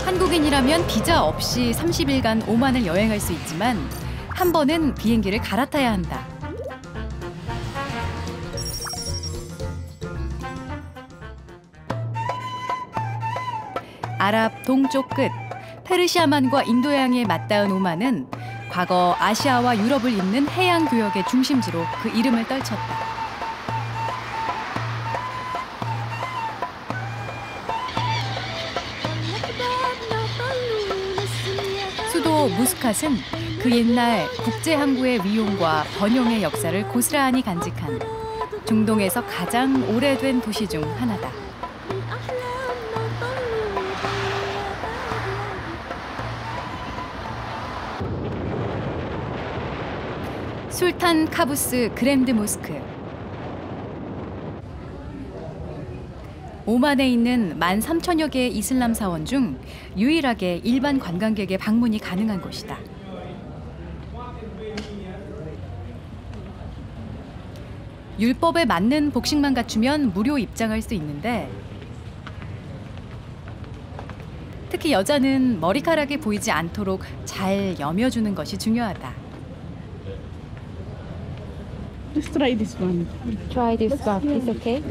한국인이라면 비자 없이 30일간 오만을 여행할 수 있지만 한 번은 비행기를 갈아타야 한다. 아랍 동쪽 끝, 페르시아만과 인도양에 맞닿은 오만은 과거 아시아와 유럽을 잇는 해양 교역의 중심지로 그 이름을 떨쳤다. 수도 무스캇은 그 옛날 국제항구의 위용과 번영의 역사를 고스란히 간직한 중동에서 가장 오래된 도시 중 하나다. 술탄 카부스 그랜드 모스크. 오만에 있는 13,000여 개의 이슬람 사원 중 유일하게 일반 관광객의 방문이 가능한 곳이다. 율법에 맞는 복식만 갖추면 무료 입장할 수 있는데 특히 여자는 머리카락이 보이지 않도록 잘 여며주는 것이 중요하다. Just try this one. Try this one. It's okay?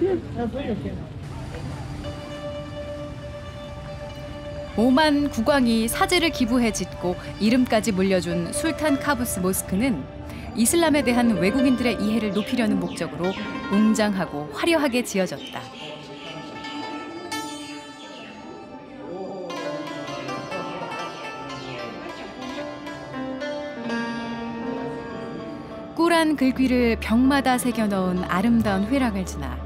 오만 국왕이 사제를 기부해 짓고 이름까지 물려준 술탄 카부스 모스크는 이슬람에 대한 외국인들의 이해를 높이려는 목적으로 웅장하고 화려하게 지어졌다. 꿀한 글귀를 벽마다 새겨넣은 아름다운 회랑을 지나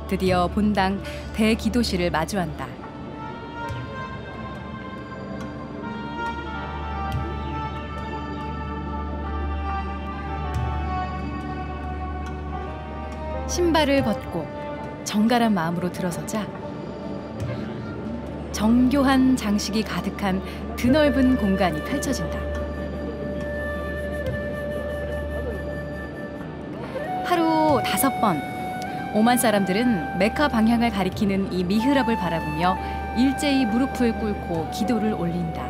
드디어 본당 대기도실을 마주한다. 신발을 벗고 정갈한 마음으로 들어서자 정교한 장식이 가득한 드넓은 공간이 펼쳐진다. 하루 5번 오만 사람들은 메카 방향을 가리키는 이 미흐랍을 바라보며 일제히 무릎을 꿇고 기도를 올린다.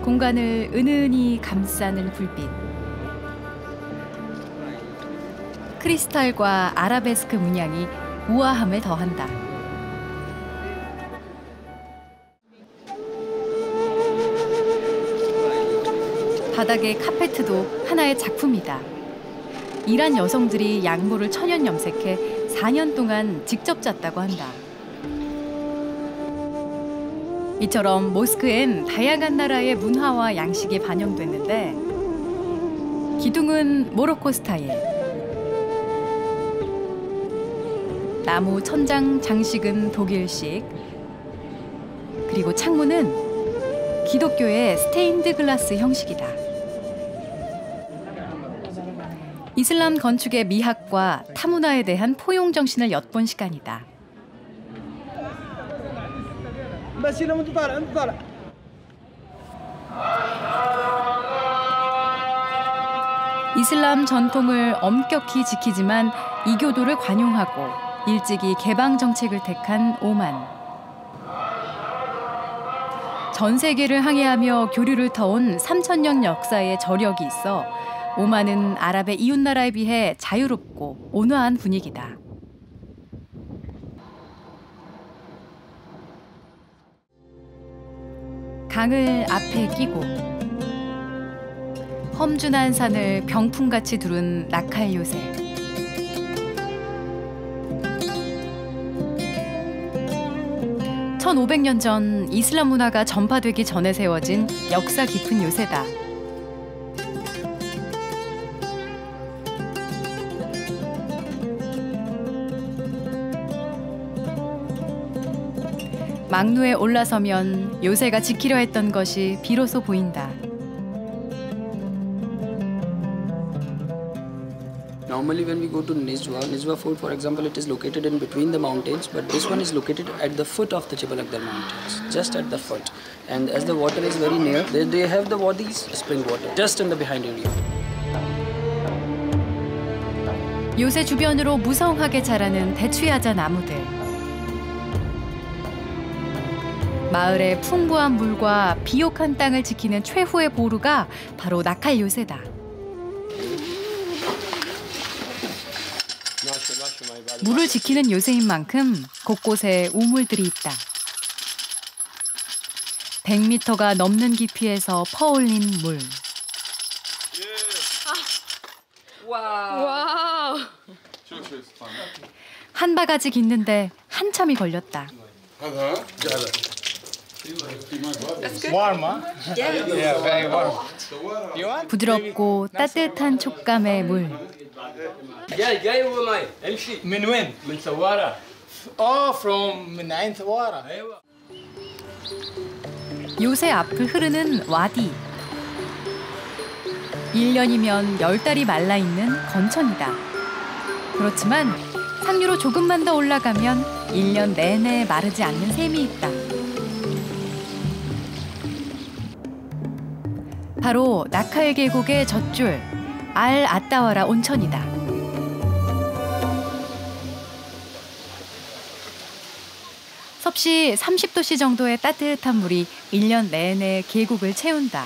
공간을 은은히 감싸는 불빛. 크리스탈과 아라베스크 문양이 우아함을 더한다. 바닥의 카페트도 하나의 작품이다. 이란 여성들이 양모를 천연 염색해 4년 동안 직접 짰다고 한다. 이처럼 모스크엔 다양한 나라의 문화와 양식이 반영됐는데 기둥은 모로코 스타일, 나무 천장 장식은 독일식, 그리고 창문은 기독교의 스테인드 글라스 형식이다. 이슬람 건축의 미학과 타문화에 대한 포용 정신을 엿본 시간이다. 이슬람 전통을 엄격히 지키지만 이교도를 관용하고 일찍이 개방 정책을 택한 오만. 전 세계를 항해하며 교류를 터온 3,000년 역사의 저력이 있어 오만은 아랍의 이웃나라에 비해 자유롭고 온화한 분위기다. 강을 앞에 끼고 험준한 산을 병풍같이 두른 나칼 요새. (1500년) 전 이슬람 문화가 전파되기 전에 세워진 역사 깊은 요새다. 망루에 올라서면 요새가 지키려 했던 것이 비로소 보인다. Normally when we go to Nizwa Fort for example, it is located in between the mountains, but this one is located at the foot of the Jabal Akbar mountains, just at the foot. And as the water is very near, they have the wadis, spring water, just in the behind area. 요새 주변으로 무성하게 자라는 대추야자 나무들. 마을의 풍부한 물과 비옥한 땅을 지키는 최후의 보루가 바로 나칼 요새다. 물을 지키는 요새인 만큼 곳곳에 우물들이 있다. 100m가 넘는 깊이에서 퍼올린 물. 한 바가지 깃는데 한참이 걸렸다. 부드럽고 따뜻한 촉감의 물. من وين؟ من سوارة. from من عين سوارة. 요새 앞을 흐르는 와디. 1년이면 10달이 말라있는 건천이다. 그렇지만 상류로 조금만 더 올라가면 1년 내내 마르지 않는 샘이 있다. 바로 나칼 계곡의 젖줄 알 아따와라 온천이다. 섭씨 30도씨 정도의 따뜻한 물이 1년 내내 계곡을 채운다.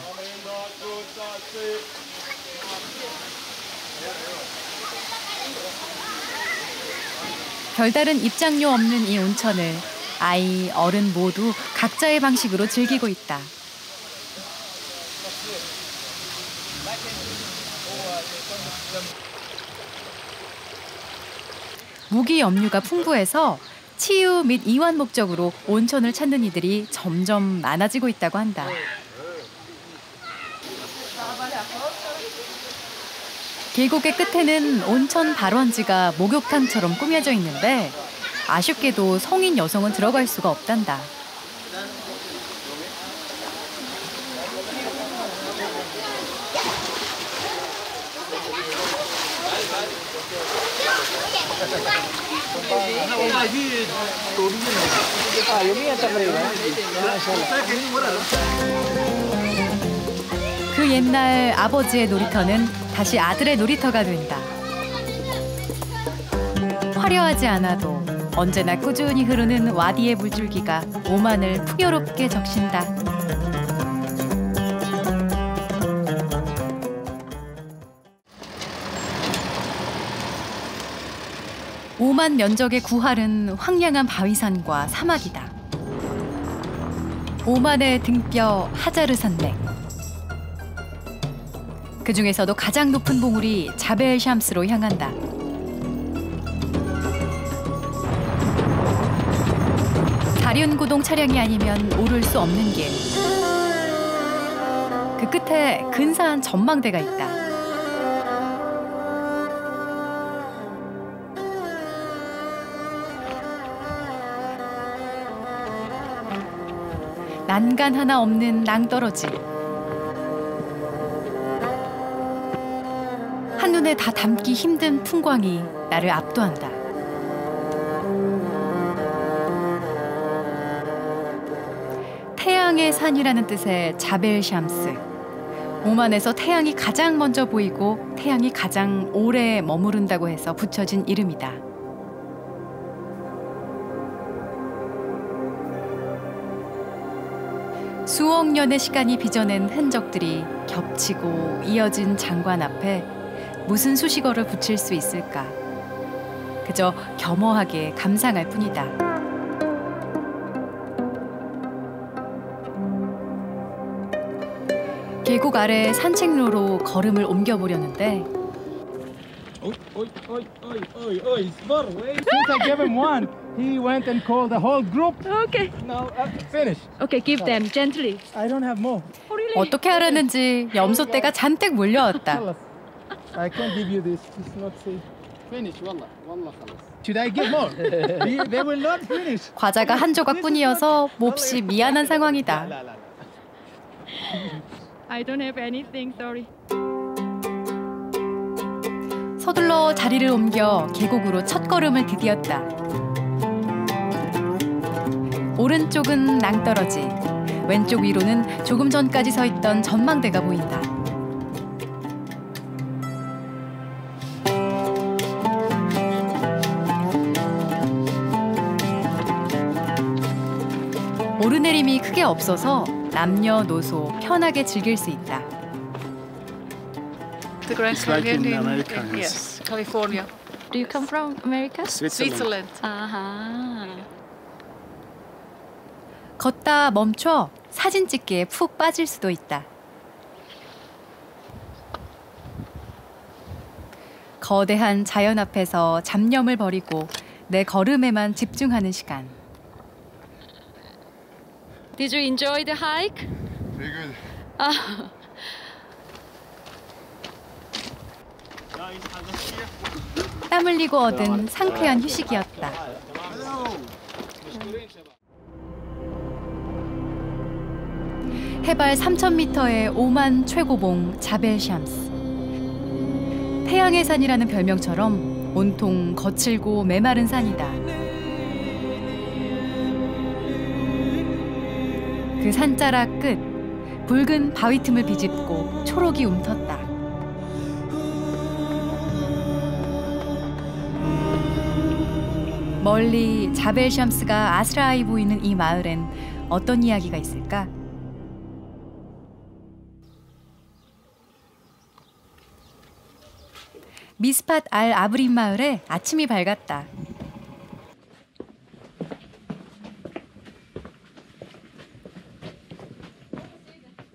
별다른 입장료 없는 이 온천을 아이, 어른 모두 각자의 방식으로 즐기고 있다. 무기 염류가 풍부해서 치유 및 이완 목적으로 온천을 찾는 이들이 점점 많아지고 있다고 한다. 계곡의 끝에는 온천 발원지가 목욕탕처럼 꾸며져 있는데 아쉽게도 성인 여성은 들어갈 수가 없단다. 그 옛날 아버지의 놀이터는 다시 아들의 놀이터가 된다. 화려하지 않아도 언제나 꾸준히 흐르는 와디의 물줄기가 오만을 풍요롭게 적신다. 오만 면적의 구할은 황량한 바위산과 사막이다. 오만의 등뼈 하자르 산맥. 그 중에서도 가장 높은 봉우리 자벨 샴스로 향한다. 사륜구동 차량이 아니면 오를 수 없는 길. 그 끝에 근사한 전망대가 있다. 난간 하나 없는 낭떠러지. 한눈에 다 담기 힘든 풍광이 나를 압도한다. 태양의 산이라는 뜻의 자벨 샴스. 오만에서 태양이 가장 먼저 보이고 태양이 가장 오래 머무른다고 해서 붙여진 이름이다. 수억 년의 시간이 빚어낸 흔적들이 겹치고 이어진 장관 앞에 무슨 수식어를 붙일 수 있을까? 그저 겸허하게 감상할 뿐이다. 계곡 아래 산책로로 걸음을 옮겨보려는데 Since I gave him one, he went and called the whole group. Okay. Now, finish. Okay, give them gently. I don't have more. 어떻게 하라는지 염소떼가 잔뜩 몰려왔다. خلص. I can't give you this. It's not safe. Finish, والله خلص. Should I give more? They will not finish. 과자가 한 조각뿐이어서 몹시 미안한 상황이다. I don't have anything, sorry. 서둘러 자리를 옮겨 계곡으로 첫 걸음을 디뎠다. 오른쪽은 낭떠러지, 왼쪽 위로는 조금 전까지 서 있던 전망대가 보인다. 오르내림이 크게 없어서 남녀노소 편하게 즐길 수 있다. The Grand It's like in Canyon America, yes, California, Do you come from America? Switzerland. 아하. 걷다 멈춰 사진 찍기에 푹 빠질 수도 있다. 거대한 자연 앞에서 잡념을 버리고 내 걸음에만 집중하는 시간. Did you enjoy the hike? Very good. 땀 흘리고 얻은 상쾌한 휴식이었다. 해발 3,000m의 오만 최고봉 자벨 샴스. 태양의 산이라는 별명처럼 온통 거칠고 메마른 산이다. 그 산자락 끝, 붉은 바위 틈을 비집고 초록이 움텄다. 멀리 자벨 샴스가 아스라이 보이는 이 마을엔 어떤 이야기가 있을까? 미스팟 알 아브린 마을에 아침이 밝았다.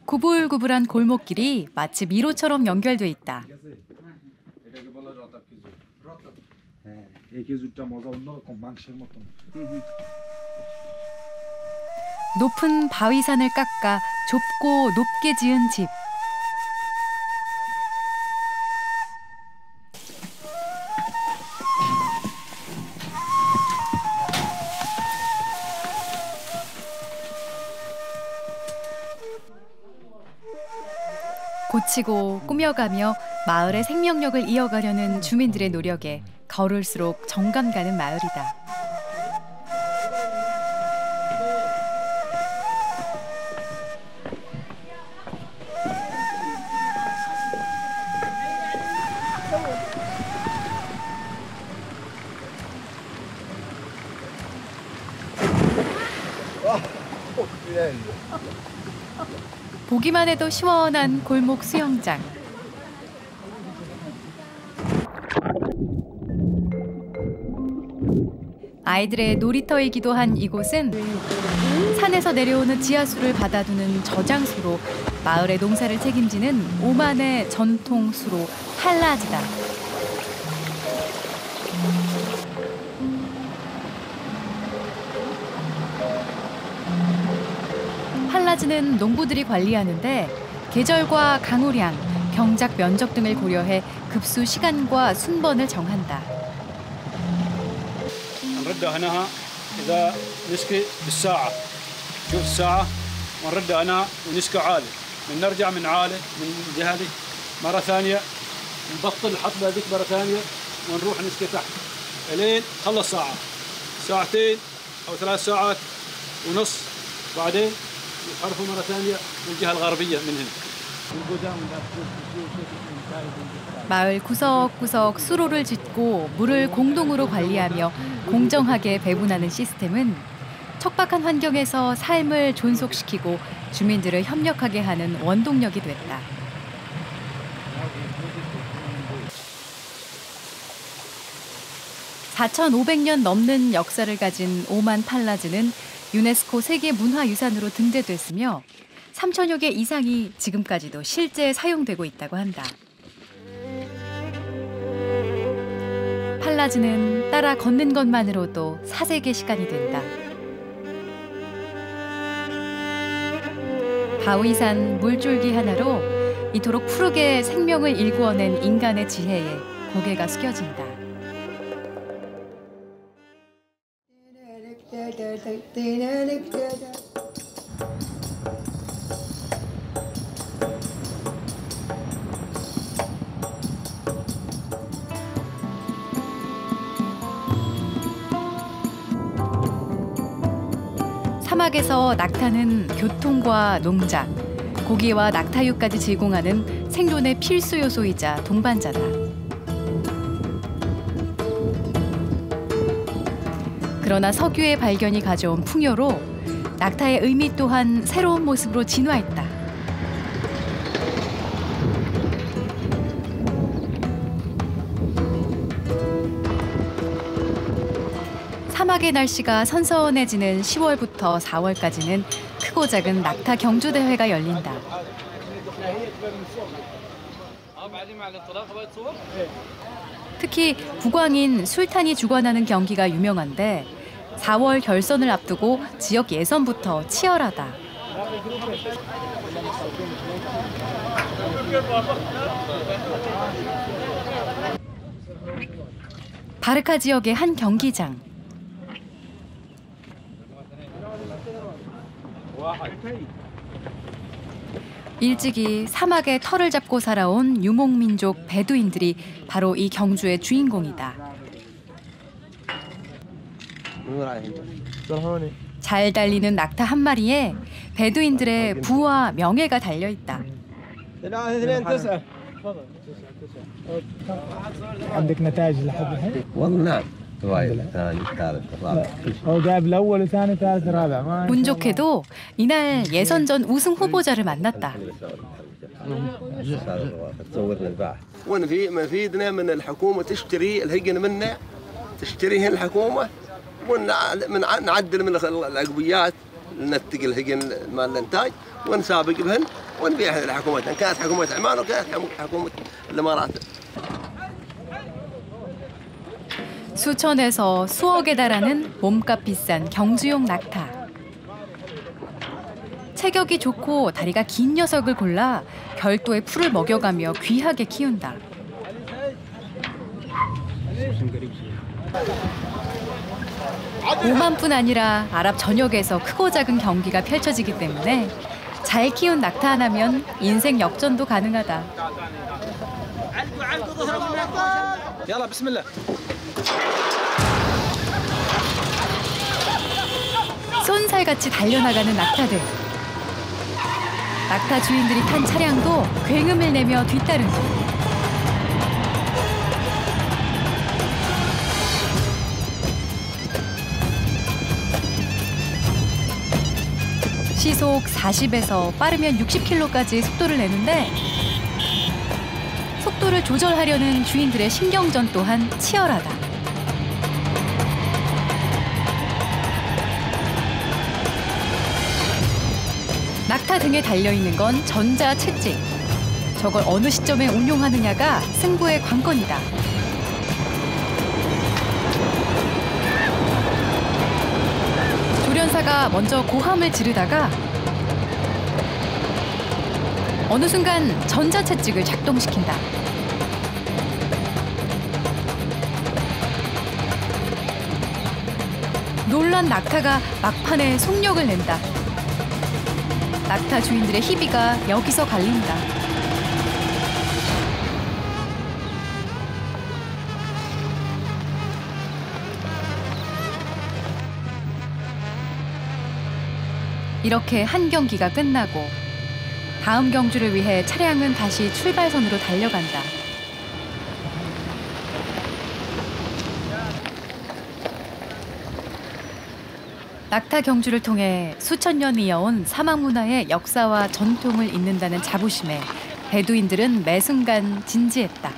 구불구불한 골목길이 마치 미로처럼 연결돼 있다. 높은 바위산을 깎아 좁고 높게 지은 집. 고치고 꾸며가며 마을의 생명력을 이어가려는 주민들의 노력에 걸을수록 정감 가는 마을이다. 보기만 해도 시원한 골목 수영장. 아이들의 놀이터이기도 한 이곳은 산에서 내려오는 지하수를 받아두는 저장수로 마을의 농사를 책임지는 오만의 전통 수로 팔라즈다. 팔라즈는 농부들이 관리하는데 계절과 강우량, 경작 면적 등을 고려해 급수 시간과 순번을 정한다. نردها هنا إذا نسقي بالساعة شوف الساعة ونردها هنا ونسقي عالي نرجع من عالي من الجهة دي مرة ثانية نبطل الحطبة هذيك مرة ثانية ونروح نسقي تحت لين خلص ساعة ساعتين أو 3 ساعات ونص بعدين يحرفوا مرة ثانية من الجهة الغربية من هنا. 마을 구석구석 수로를 짓고 물을 공동으로 관리하며 공정하게 배분하는 시스템은 척박한 환경에서 삶을 존속시키고 주민들을 협력하게 하는 원동력이 됐다. (4,500년) 넘는 역사를 가진 오만 팔라즈는 유네스코 세계문화유산으로 등재됐으며 3,000여 개 이상이 지금까지도 실제 사용되고 있다고 한다. 팔라즈는 따라 걷는 것만으로도 사색의 시간이 된다. 바위산 물줄기 하나로 이토록 푸르게 생명을 일구어낸 인간의 지혜에 고개가 숙여진다. 사막에서 낙타는 교통과 농작, 고기와 낙타육까지 제공하는 생존의 필수 요소이자 동반자다. 그러나 석유의 발견이 가져온 풍요로 낙타의 의미 또한 새로운 모습으로 진화했다. 사막의 날씨가 선선해지는 10월부터 4월까지는 크고 작은 낙타 경주 대회가 열린다. 특히 국왕인 술탄이 주관하는 경기가 유명한데 4월 결선을 앞두고 지역 예선부터 치열하다. 바르카 지역의 한 경기장. 일찍이 사막에 터를 잡고 살아온 유목민족 베두인들이 바로 이 경주의 주인공이다. 잘 달리는 낙타 한 마리에 베두인들의 부와 명예가 달려있다. عندك نتائج لحد والله نعم وايد ثاني ثالث رابع هو جايب الاول وثاني ثالث رابع ما 운 좋게도 이날 예선전 우승 후보자를 만났다. تصورنا الباحث ونفيدنا من الحكومه تشتري الهجن منا تشتريهن الحكومه ونعدل من العقبيات ننتج الهجن مال الانتاج ونسابق بهن ونبيعها للحكومات ان كانت حكومه عمان وكانت حكومه الامارات. 수천에서 수억에 달하는 몸값 비싼 경주용 낙타. 체격이 좋고 다리가 긴 녀석을 골라 별도의 풀을 먹여가며 귀하게 키운다. 오만뿐 아니라 아랍 전역에서 크고 작은 경기가 펼쳐지기 때문에 잘 키운 낙타 하나면 인생 역전도 가능하다. يلا بسم الله. 쏜살같이 달려나가는 낙타들. 낙타 주인들이 탄 차량도 굉음을 내며 뒤따른다. 시속 40에서 빠르면 60km까지 속도를 내는데 속도를 조절하려는 주인들의 신경전 또한 치열하다. 낙타 등에 달려있는 건 전자채찍. 저걸 어느 시점에 운용하느냐가 승부의 관건이다. 조련사가 먼저 고함을 지르다가 어느 순간 전자채찍을 작동시킨다. 놀란 낙타가 막판에 속력을 낸다. 낙타 주인들의 희비가 여기서 갈린다. 이렇게 한 경기가 끝나고 다음 경주를 위해 차량은 다시 출발선으로 달려간다. 낙타 경주를 통해 수천 년 이어온 사막 문화의 역사와 전통을 잇는다는 자부심에 베두인들은 매 순간 진지했다.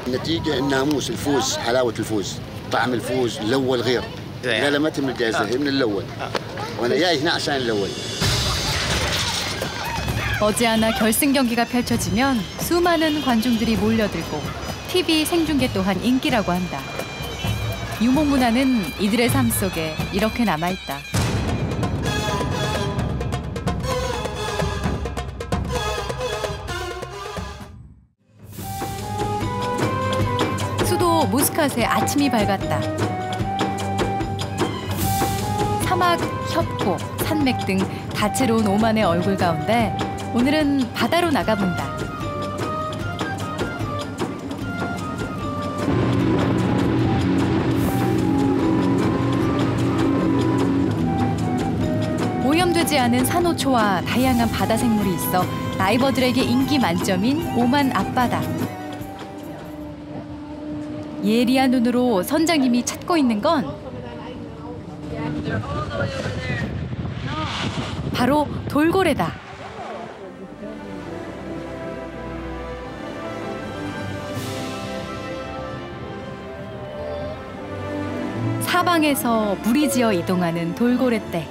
النتيجة الناموس الفوز حلاوة الفوز طعم الفوز الاول غير. لا لا ما تم الجائزه هي من الاول. وانا جاي هنا عشان الاول. 머지않아 결승 경기가 펼쳐지면 수많은 관중들이 몰려들고 TV 생중계 또한 인기라고 한다. 유목 문화는 이들의 삶 속에 이렇게 남아있다. 수도 무스캇에 아침이 밝았다. 사막, 협곡, 산맥 등 다채로운 오만의 얼굴 가운데 오늘은 바다로 나가본다. 오염되지 않은 산호초와 다양한 바다 생물이 있어 다이버들에게 인기 만점인 오만 앞바다. 예리한 눈으로 선장님이 찾고 있는 건 바로 돌고래다. 사방에서 무리지어 이동하는 돌고래떼.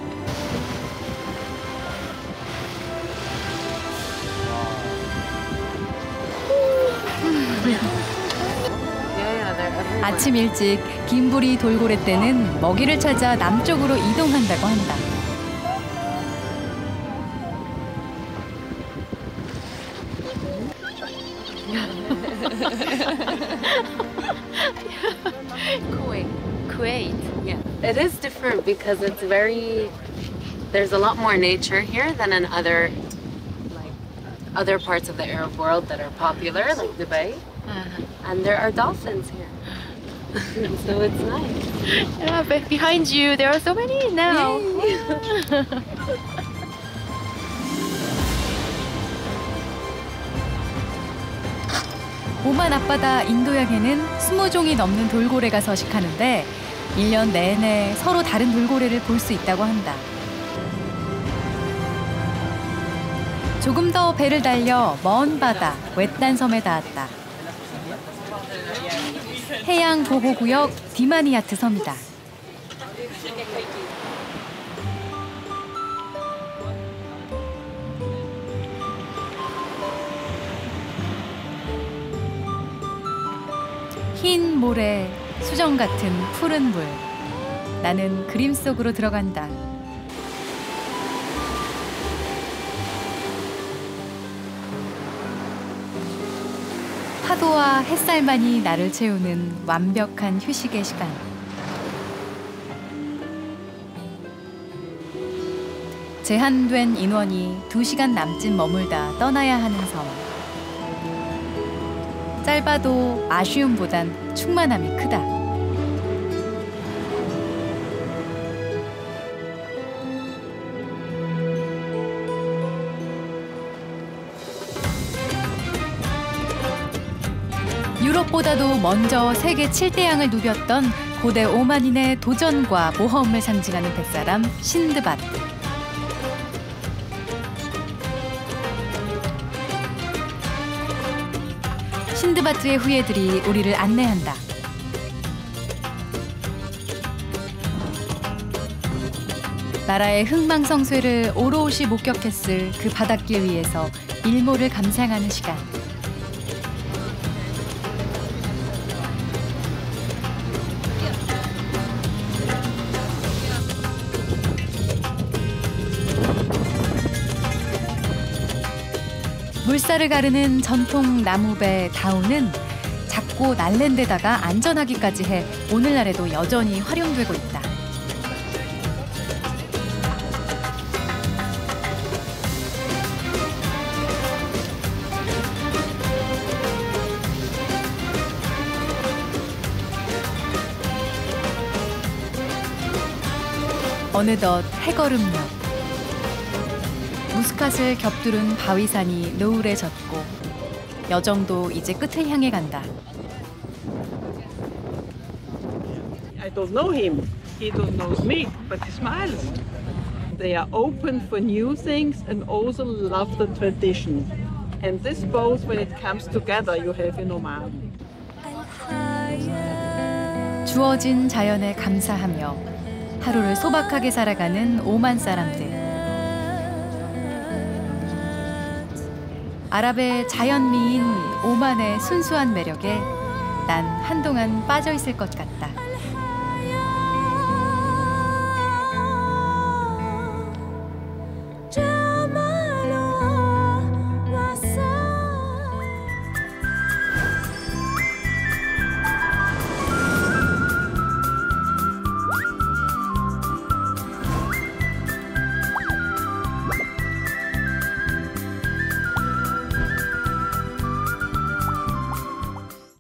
아침 일찍 긴부리 돌고래떼는 먹이를 찾아 남쪽으로 이동한다고 한다. Kuwait, yeah. It is different because it's there's a lot more nature here than in other parts of the Arab world that are popular, like Dubai. And there are dolphins here. So it's nice. Yeah, but behind you, there are so many now. 오만 앞바다 인도양에는 20종이 넘는 돌고래가 서식하는데 1년 내내 서로 다른 돌고래를 볼 수 있다고 한다. 조금 더 배를 달려 먼 바다 외딴 섬에 닿았다. 해양 보호구역 디마니아트 섬이다. 흰 모래, 수정 같은 푸른 물. 나는 그림 속으로 들어간다. 파도와 햇살만이 나를 채우는 완벽한 휴식의 시간. 제한된 인원이 2시간 남짓 머물다 떠나야 하는 섬. 짧아도 아쉬움보단 충만함이 크다. 유럽보다도 먼저 세계 7대양을 누볐던 고대 오만인의 도전과 모험을 상징하는 뱃사람 신드바드. 신드바드의 후예들이 우리를 안내한다. 나라의 흥망성쇠를 오롯이 목격했을 그 바닷길 위에서 일몰을 감상하는 시간. 물살을 가르는 전통 나무배 다우는 작고 날랜 데다가 안전하기까지 해 오늘날에도 여전히 활용되고 있다. 어느덧 해걸음역. 무스캇을 겹두른 바위산이 노을에 젖고 여정도 이제 끝을 향해 간다. I don't know him. He don't know me, but he smiles. They are open for new things and also love the tradition. And this both, when it comes together, you have in Oman. 주어진 자연에 감사하며 하루를 소박하게 살아가는 오만 사람들. 아랍의 자연미인 오만의 순수한 매력에 난 한동안 빠져 있을 것 같다.